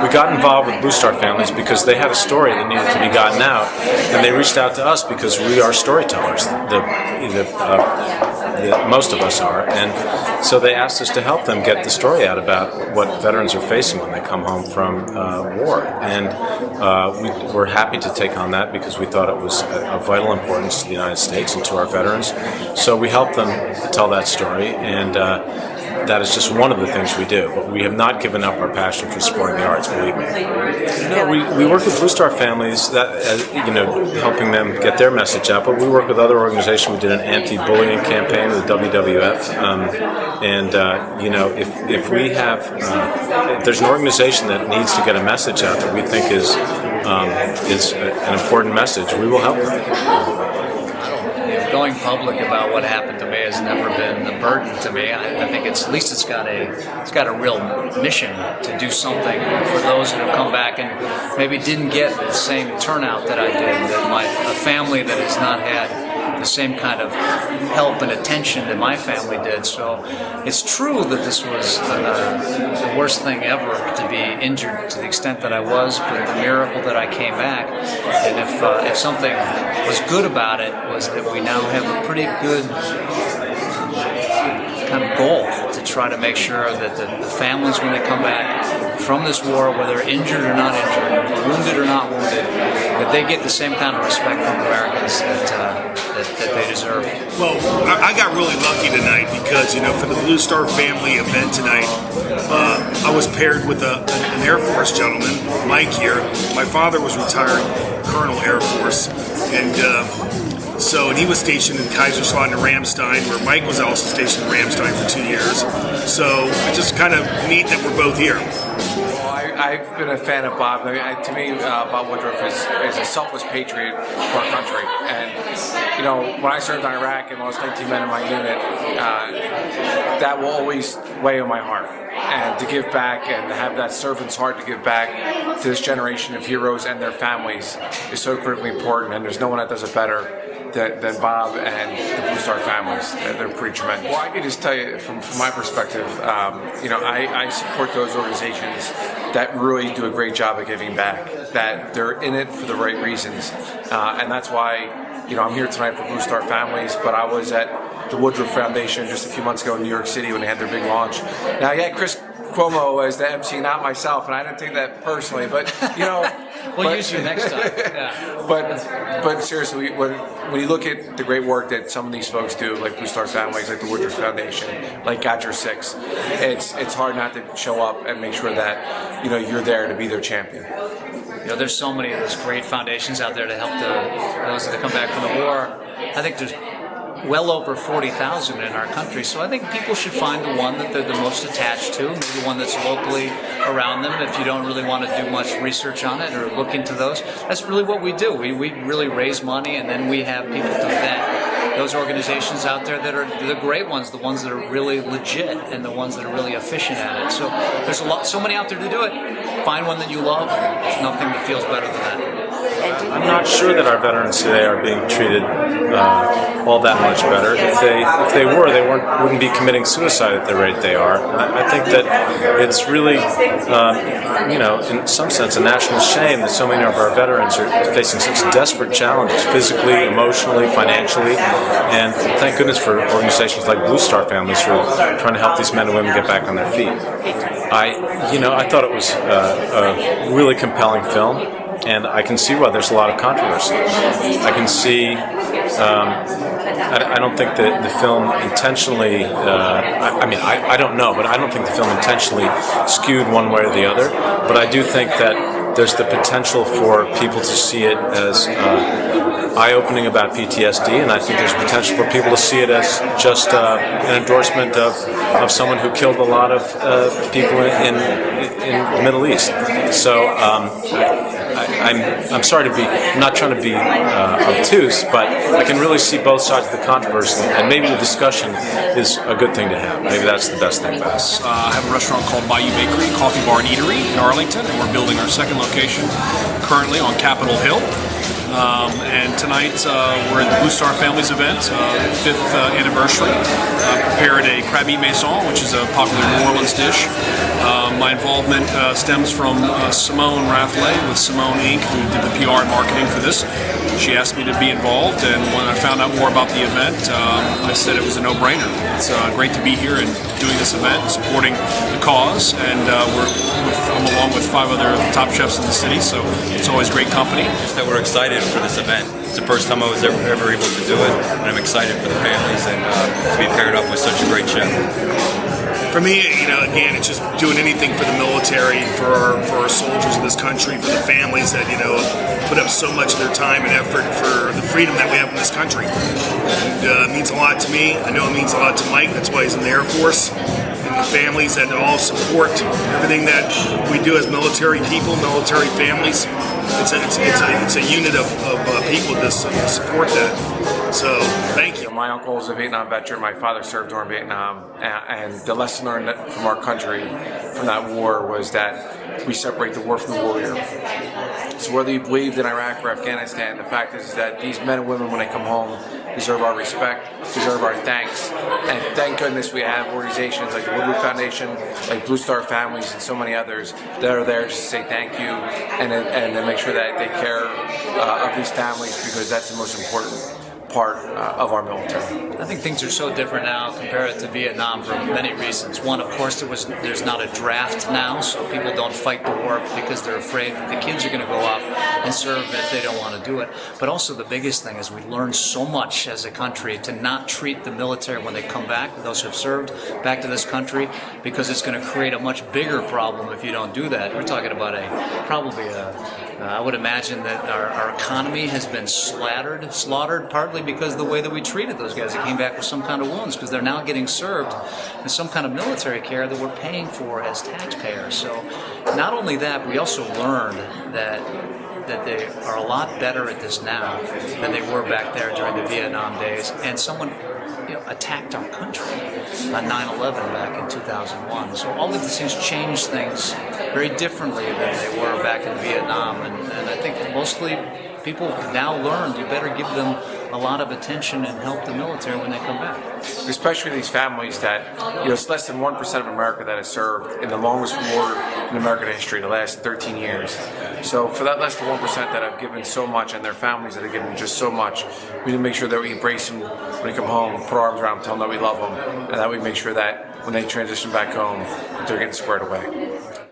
we got involved with Blue Star Families because they had a story that needed to be gotten out, and they reached out to us because we are storytellers. Most of us are, and so they asked us to help them get the story out about what veterans are facing when they come home from war. And we were happy to take on that because we thought it was of vital importance to the United States and to our veterans. So we helped them tell that story, and that is just one of the things we do. But we have not given up our passion for supporting the arts, believe me. No, we work with Blue Star Families, that helping them get their message out. But we work with other organizations. We did an anti-bullying campaign with WWF, if we have, if there's an organization that needs to get a message out that we think is an important message, we will help them. Going public about what happened to me has never been a burden to me. I think it's got a real mission to do something for those that have come back and maybe didn't get the same turnout that I did, a family that has not had the same kind of help and attention that my family did. So it's true that this was the worst thing ever to be injured to the extent that I was, but the miracle that I came back. And if something was good about it was that we now have a pretty good kind of goal to try to make sure that the families, when they come back from this war, whether injured or not injured, wounded or not wounded, that they get the same kind of respect from Americans that they deserve. Well, I got really lucky tonight because, for the Blue Star family event tonight, I was paired with an Air Force gentleman, Mike here. My father was retired Colonel Air Force, and he was stationed in Kaiserslautern and Ramstein, where Mike was also stationed in Ramstein for 2 years. So it's just kind of neat that we're both here. I've been a fan of Bob. To me, Bob Woodruff is a selfless patriot for our country. And, when I served in Iraq and lost 19 men in my unit, that will always weigh on my heart. And to give back and to have that servant's heart to give back to this generation of heroes and their families is so critically important. And there's no one that does it better than Bob and the Blue Star families. They're pretty tremendous. Well, I can just tell you from my perspective, I support those organizations that really do a great job of giving back, that they're in it for the right reasons. And that's why, I'm here tonight for Blue Star families, but I was at the Woodruff Foundation just a few months ago in New York City when they had their big launch. Now, Chris Cuomo as the MC, not myself, and I didn't take that personally, but we'll use you next time. Yeah. But seriously, when you look at the great work that some of these folks do, like Blue Star Families, like the Woodruff Foundation, like Got Your Six, it's hard not to show up and make sure that you're there to be their champion. There's so many of those great foundations out there to help those that come back from the war. I think there's well over 40,000 in our country, so I think people should find the one that they're the most attached to, maybe the one that's locally around them. If you don't really want to do much research on it or look into those, that's really what we do. We really raise money, and then we have people to vet those organizations out there that are the great ones, the ones that are really legit and the ones that are really efficient at it. So there's so many out there to do it. Find one that you love. There's nothing that feels better than that. I'm not sure that our veterans today are being treated all that much better. If they were, they wouldn't be committing suicide at the rate they are. I think that it's really, in some sense, a national shame that so many of our veterans are facing such desperate challenges, physically, emotionally, financially. And thank goodness for organizations like Blue Star Families who are trying to help these men and women get back on their feet. I thought it was a really compelling film, and I can see why there's a lot of controversy. I can see. I don't think that the film intentionally. I don't know, but I don't think the film intentionally skewed one way or the other. But I do think that there's the potential for people to see it as eye-opening about PTSD, and I think there's potential for people to see it as just an endorsement of someone who killed a lot of people in the Middle East. So I'm sorry to be, I'm not trying to be obtuse, but I can really see both sides of the controversy, and maybe the discussion is a good thing to have. Maybe that's the best thing about it. I have a restaurant called Bayou Bakery, Coffee Bar and Eatery in Arlington, and we're building our second location currently on Capitol Hill. And tonight we're at the Blue Star Families event, 5th anniversary. Prepared a crab meat maison, which is a popular New Orleans dish. My involvement stems from Simone Rathlet with Simone Inc., who did the PR and marketing for this. She asked me to be involved, and when I found out more about the event, I said it was a no-brainer. It's great to be here and doing this event, supporting the cause, and I'm along with 5 other top chefs in the city, so it's always great company. That we're excited for this event. It's the first time I was ever able to do it, and I'm excited for the families and to be paired up with such a great chef. For me, again, it's just doing anything for the military, for our soldiers of this country, for the families that, put up so much of their time and effort for the freedom that we have in this country. And it means a lot to me. I know it means a lot to Mike. That's why he's in the Air Force. And the families that all support everything that we do as military people, military families. It's a unit of people that support that. So, thank you. My uncle is a Vietnam veteran. My father served during Vietnam, and the lesson learned from our country from that war was that we separate the war from the warrior. So whether you believed in Iraq or Afghanistan, the fact is that these men and women, when they come home, deserve our respect, deserve our thanks, and thank goodness we have organizations like the Woodruff Foundation, like Blue Star Families, and so many others that are there to say thank you and to make sure that they care of these families, because that's the most important part of our military. I think things are so different now compared to Vietnam for many reasons. One, of course, there's not a draft now, so people don't fight the war because they're afraid that the kids are going to go off and serve if they don't want to do it. But also the biggest thing is we learned so much as a country to not treat the military when they come back, those who have served back to this country, because it's going to create a much bigger problem if you don't do that. We're talking about I would imagine that our economy has been slaughtered partly because of the way that we treated those guys that came back with some kind of wounds, because they're now getting served in some kind of military care that we're paying for as taxpayers. So not only that, we also learned that they are a lot better at this now than they were back there during the Vietnam days. And someone attacked our country on 9/11 back in 2001. So all of these things changed things very differently than they were back in Vietnam. And I think mostly people now learned you better give them a lot of attention and help the military when they come back. Especially these families that, it's less than 1% of America that has served in the longest war in American history, the last 13 years. So for that less than 1% that have given so much, and their families that have given just so much, we need to make sure that we embrace them when they come home, put our arms around them, tell them that we love them, and that we make sure that when they transition back home, they're getting squared away.